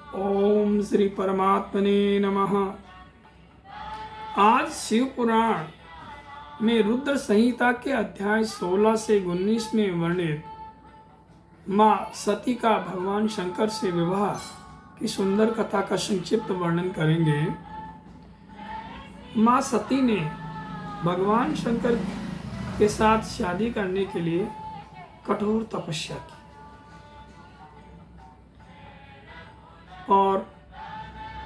ओम श्री परमात्मने नमः। आज शिव पुराण में रुद्र संहिता के अध्याय 16 से 19 में वर्णित माँ सती का भगवान शंकर से विवाह की सुंदर कथा का संक्षिप्त वर्णन करेंगे। माँ सती ने भगवान शंकर के साथ शादी करने के लिए कठोर तपस्या की और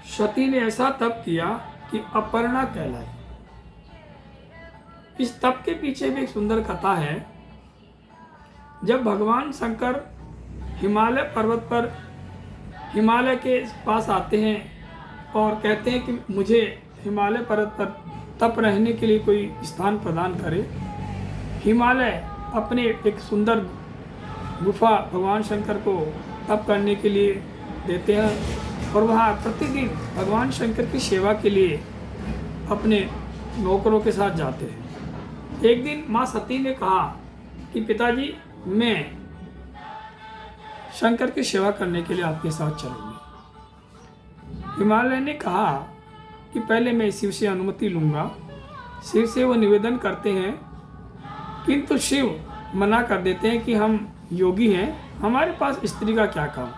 सती ने ऐसा तप किया कि अपर्णा कहलाई। इस तप के पीछे भी एक सुंदर कथा है। जब भगवान शंकर हिमालय पर्वत पर हिमालय के पास आते हैं और कहते हैं कि मुझे हिमालय पर्वत पर तप रहने के लिए कोई स्थान प्रदान करे, हिमालय अपने एक सुंदर गुफा भगवान शंकर को तप करने के लिए देते हैं और वहाँ प्रतिदिन भगवान शंकर की सेवा के लिए अपने नौकरों के साथ जाते हैं। एक दिन माँ सती ने कहा कि पिताजी, मैं शंकर की सेवा करने के लिए आपके साथ चलूँगी। हिमालय ने कहा कि पहले मैं शिव से अनुमति लूँगा। शिव से वो निवेदन करते हैं, किंतु शिव मना कर देते हैं कि हम योगी हैं, हमारे पास स्त्री का क्या काम।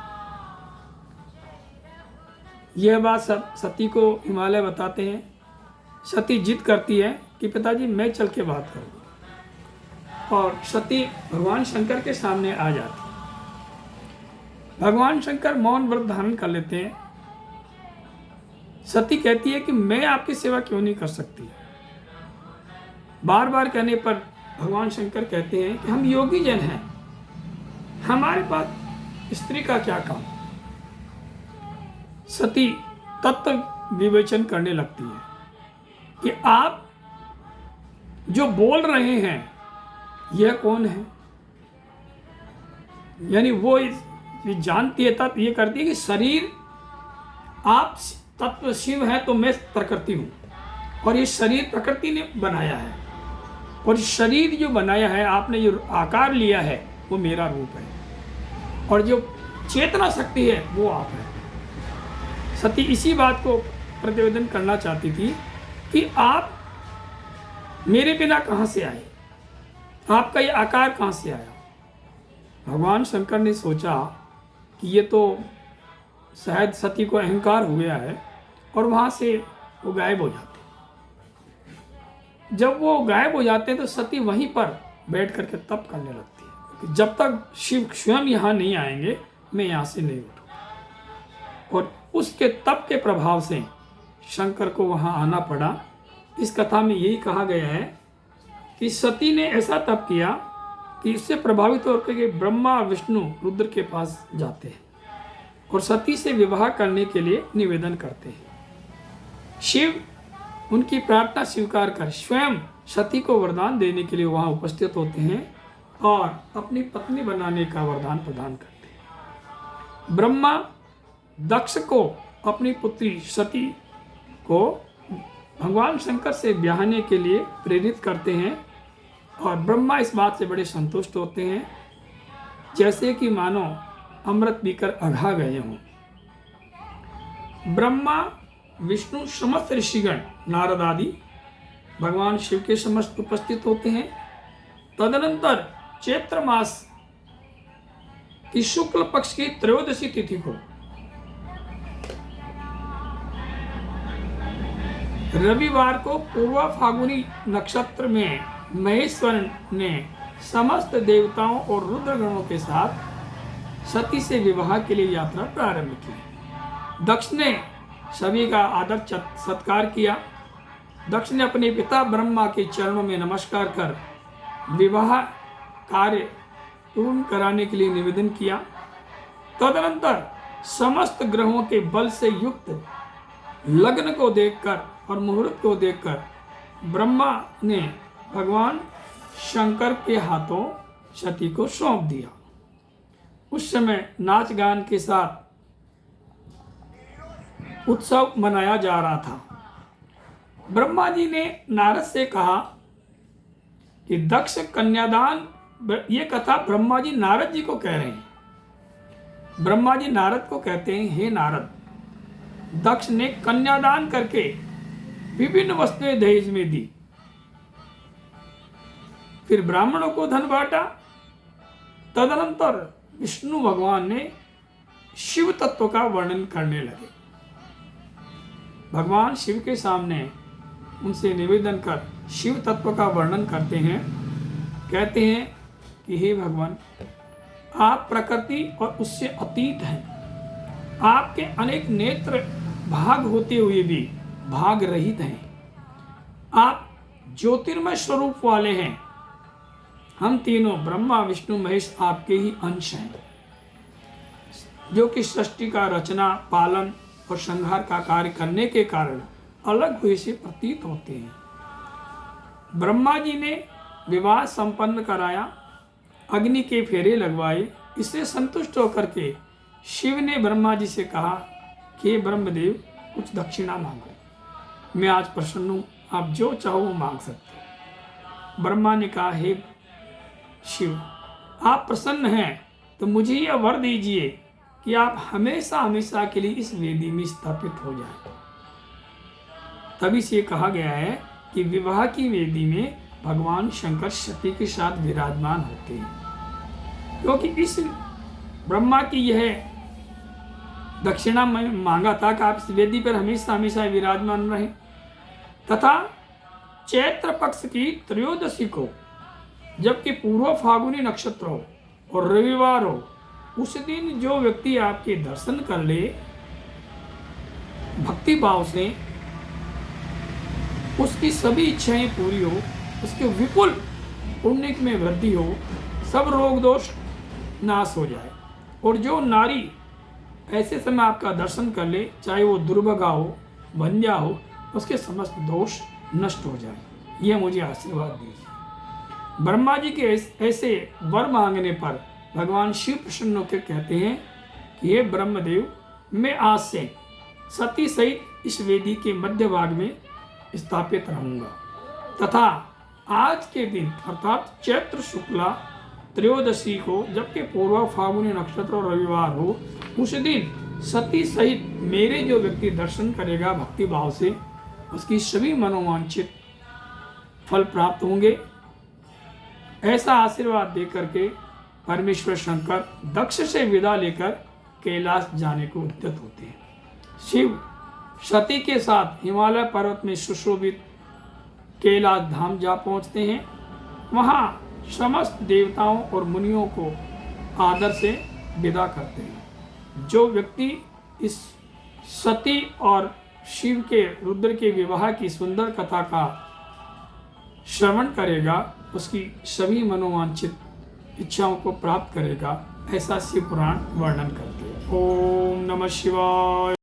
यह बात सती को हिमालय बताते हैं। सती जिद करती है कि पिताजी मैं चल के बात करूँ, और सती भगवान शंकर के सामने आ जाती है। भगवान शंकर मौन व्रत धारण कर लेते हैं। सती कहती है कि मैं आपकी सेवा क्यों नहीं कर सकती। बार बार कहने पर भगवान शंकर कहते हैं कि हम योगी जन हैं, हमारे पास स्त्री का क्या काम। सती तत्व विवेचन करने लगती है कि आप जो बोल रहे हैं यह कौन है। यानी वो ये जानती है, तत्व ये करती है कि शरीर आप तत्व शिव है तो मैं प्रकृति हूं, और ये शरीर प्रकृति ने बनाया है, और शरीर जो बनाया है, आपने जो आकार लिया है वो मेरा रूप है, और जो चेतना शक्ति है वो आप है। सती इसी बात को प्रतिवेदन करना चाहती थी कि आप मेरे बिना कहाँ से आए, आपका ये आकार कहाँ से आया। भगवान शंकर ने सोचा कि ये तो शायद सती को अहंकार हो गया है, और वहाँ से वो गायब हो जाते। जब वो गायब हो जाते हैं तो सती वहीं पर बैठ करके तप करने लगती है कि जब तक शिव स्वयं यहाँ नहीं आएंगे मैं यहाँ से नहीं उठूँगा। और उसके तप के प्रभाव से शंकर को वहाँ आना पड़ा। इस कथा में यही कहा गया है कि सती ने ऐसा तप किया कि इससे प्रभावित होकर के ब्रह्मा और विष्णु रुद्र के पास जाते हैं और सती से विवाह करने के लिए निवेदन करते हैं। शिव उनकी प्रार्थना स्वीकार कर स्वयं सती को वरदान देने के लिए वहाँ उपस्थित होते हैं और अपनी पत्नी बनाने का वरदान प्रदान करते हैं। ब्रह्मा दक्ष को अपनी पुत्री सती को भगवान शंकर से ब्याहने के लिए प्रेरित करते हैं, और ब्रह्मा इस बात से बड़े संतुष्ट होते हैं जैसे कि मानो अमृत पीकर अघा गए हों। ब्रह्मा, विष्णु, समस्त ऋषिगण, नारद आदि भगवान शिव के समस्त उपस्थित होते हैं। तदनंतर चैत्र मास की शुक्ल पक्ष की त्रयोदशी तिथि को रविवार को पूर्वा फागुनी नक्षत्र में महेश्वर ने समस्त देवताओं और रुद्रगणों के साथ सती से विवाह के लिए यात्रा प्रारंभ की। दक्ष ने सभी का आदर सत्कार किया। दक्ष ने अपने पिता ब्रह्मा के चरणों में नमस्कार कर विवाह कार्य पूर्ण कराने के लिए निवेदन किया। तदनंतर समस्त ग्रहों के बल से युक्त लग्न को देखकर और मुहूर्त को देखकर ब्रह्मा ने भगवान शंकर के हाथों सती को सौंप दिया। उस समय नाच गान के साथ उत्सव मनाया जा रहा था। ब्रह्मा जी ने नारद से कहा कि दक्ष कन्यादान, ये कथा ब्रह्मा जी नारद जी को कह रहे हैं। ब्रह्मा जी नारद को कहते हैं, हे नारद, दक्ष ने कन्यादान करके विभिन्न वस्तुएं दहेज में दी। फिर ब्राह्मणों को धन बांटा। तदनंतर विष्णु भगवान ने शिव तत्व का वर्णन करने लगे। भगवान शिव के सामने उनसे निवेदन कर शिव तत्व का वर्णन करते हैं। कहते हैं कि हे भगवान, आप प्रकृति और उससे अतीत हैं। आपके अनेक नेत्र भाग होते हुए भी भाग रहित हैं। आप ज्योतिर्मय स्वरूप वाले हैं। हम तीनों ब्रह्मा विष्णु महेश आपके ही अंश हैं, जो कि सृष्टि का रचना, पालन और संहार का कार्य करने के कारण अलग हुए से प्रतीत होते हैं। ब्रह्मा जी ने विवाह संपन्न कराया, अग्नि के फेरे लगवाए। इससे संतुष्ट होकर के शिव ने ब्रह्मा जी से कहा कि हे ब्रह्मदेव, कुछ दक्षिणा मांगो, मैं आज प्रसन्न हूँ, आप जो चाहो वो मांग सकते हो। ब्रह्मा ने कहा, हे शिव, आप प्रसन्न हैं तो मुझे यह वर दीजिए कि आप हमेशा हमेशा के लिए इस वेदी में स्थापित हो जाएं। तभी से कहा गया है कि विवाह की वेदी में भगवान शंकर सती के साथ विराजमान होते हैं, क्योंकि इस ब्रह्मा की यह दक्षिणा में मांगा था कि आप इस वेदी पर हमेशा हमेशा विराजमान रहें। तथा चैत्र पक्ष की त्रयोदशी को, जबकि पूर्व फागुनी नक्षत्र हो और रविवार हो, उस दिन जो व्यक्ति आपके दर्शन कर ले, भक्ति भाव से उसकी सभी इच्छाएं पूरी हो, उसके विपुल पुण्य में वृद्धि हो, सब रोग दोष नाश हो जाए। और जो नारी ऐसे समय आपका दर्शन कर ले, चाहे वो दुर्भगा हो, वंध्या हो, उसके समस्त दोष नष्ट हो जाए। यह मुझे आशीर्वाद दीजिए। ब्रह्मा जी के ऐसे वर मांगने पर भगवान शिव प्रसन्न होकर कहते हैं कि हे ब्रह्मदेव, मैं आज से सती सहित इस वेदी के मध्य भाग में स्थापित रहूंगा, तथा आज के दिन अर्थात चैत्र शुक्ला त्रयोदशी को, जबकि पूर्व फागुनी नक्षत्र और रविवार हो, उस दिन सती सहित मेरे जो व्यक्ति दर्शन करेगा भक्ति भाव से, उसकी सभी मनोवांछित फल प्राप्त होंगे। ऐसा आशीर्वाद देकर के परमेश्वर शंकर दक्ष से विदा लेकर कैलाश जाने को उद्यत होते हैं। शिव सती के साथ हिमालय पर्वत में सुशोभित कैलाश धाम जा पहुंचते हैं। वहां समस्त देवताओं और मुनियों को आदर से विदा करते हैं। जो व्यक्ति इस सती और शिव के रुद्र के विवाह की सुंदर कथा का श्रवण करेगा, उसकी सभी मनोवांछित इच्छाओं को प्राप्त करेगा। ऐसा शिव पुराण वर्णन करते हैं। ओम नमः शिवाय।